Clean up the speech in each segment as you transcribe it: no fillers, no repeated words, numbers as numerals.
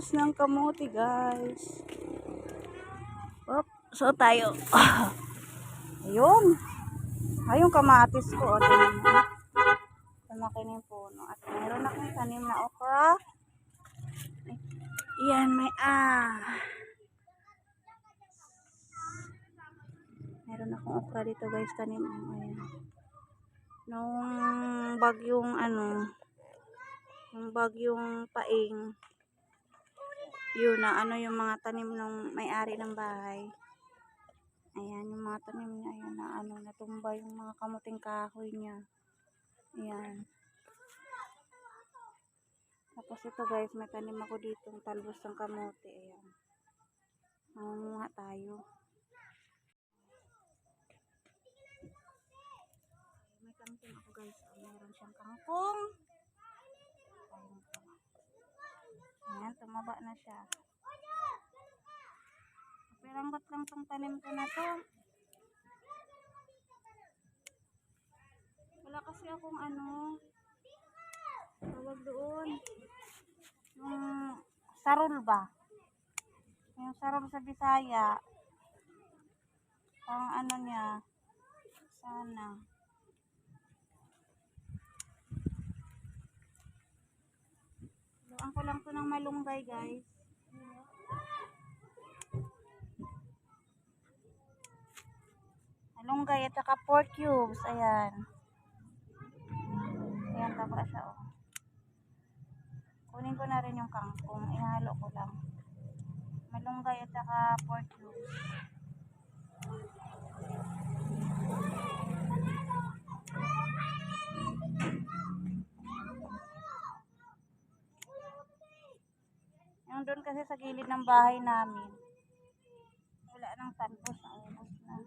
Talbos ng kamote, guys. So tayo. Ayun. Ayun kamatis ko. O, tingnan mo. Lumaki na yung puno. At meron akong tanim na okra. Yan, meron akong okra dito, guys. Tanim. Ayan. Nung bagyong yung bagyong paing, yun na yung mga tanim ng may-ari ng bahay. Ayan, yung mga tanim niya, ayan na natumba yung mga kamuting kahoy niya. Ayan. Tapos ito, guys, may tanim ako dito, talbos ng kamote. Ayan. Mangunguha tayo. May kangkong ako, guys. Meron siyang kangkong. Ayan, tumaba na siya. Piranggot lang tong tanim ko na to. Wala kasi akong tawag doon. Yung sarol ba? Yung sarol sa Bisaya. Ang niya. Sana. Luan ko lang to ng malunggay, guys. Malunggay at saka pork cubes. Ayan. Ayan, taba siya, oh. Kunin ko na rin yung kangkong. Ihalo ko lang. Malunggay at saka pork cubes. Yung doon kasi sa gilid ng bahay namin, wala nang talbos. Naubos na.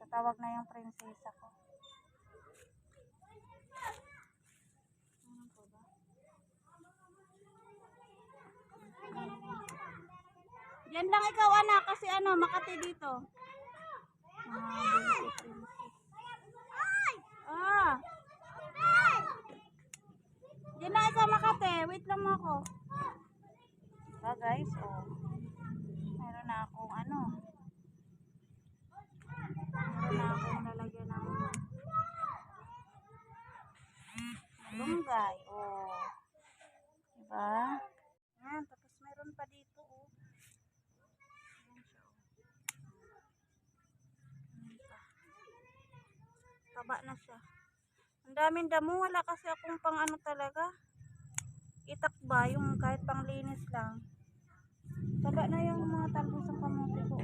Tatawag na yung prinsesa ko. Yan lang ikaw, anak, kasi Makati dito. Yan lang ikaw, Makati. Wait lang mo ako. Diba, guys? Oh. Meron na akong meron na akong lalagyan ng malunggay. Oh. Diba? Yan, tapos meron pa dito, oh. Taba na siya. Ang daming damo, wala kasi akong pang talaga. Itakba yung kahit pang linis lang. Taba na yung mga talbos ng kamote ko.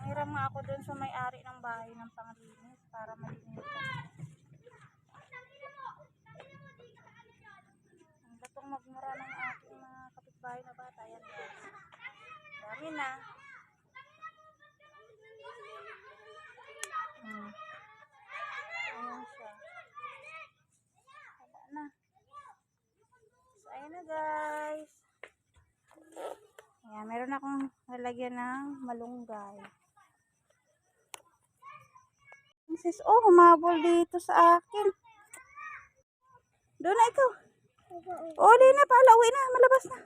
Hiram nga ako dun sa may-ari ng bahay ng panglinis para malinis. Ang gatong magmura ng aking mga kapitbahay na bata. Yan, guys. Dami na. Ayan siya. Wala na. So, ayan na, guys. Ayan, meron akong lalagyan ng malunggay. Sis, oh, humabol dito sa akin. Doon na ikaw. Oh, di na, palauwi na, malabas na.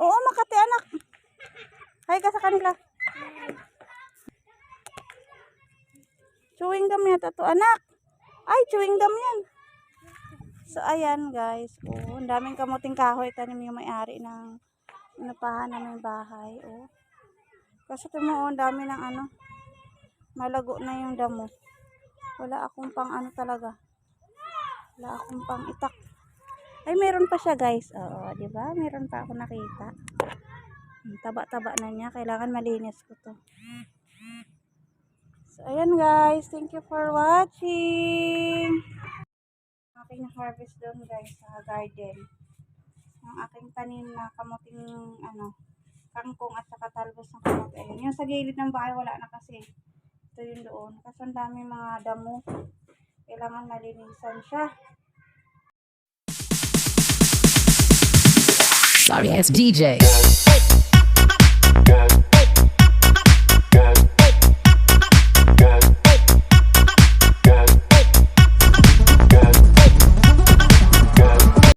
Oo, Makati, anak. Hay ka sa kanila. Chewing gum yata to, anak. Ay, chewing gum yan. So, ayan, guys. Oh, ang daming kamuting kahoy. Tanim yung may-ari ng inupahan namin bahay. Oh. Kasi ito mo, ang dami ng malago na yung damo. Wala akong pang talaga. Wala akong pang itak. Ay, meron pa siya, guys. Oo, di ba? Meron pa ako nakita. Taba-taba na niya. Kailangan malinis ko to. So, ayan, guys. Thank you for watching. Aking harvest doon, guys, sa garden. Ang aking tanim na kamuting kangkong at saka talbos ng kamote. Ayan. Yung sa gilid ng bahay, wala na kasi. Ito yun doon. Kasi ang dami mga damo. Kailangan malinisan siya. Sorry, it's DJ.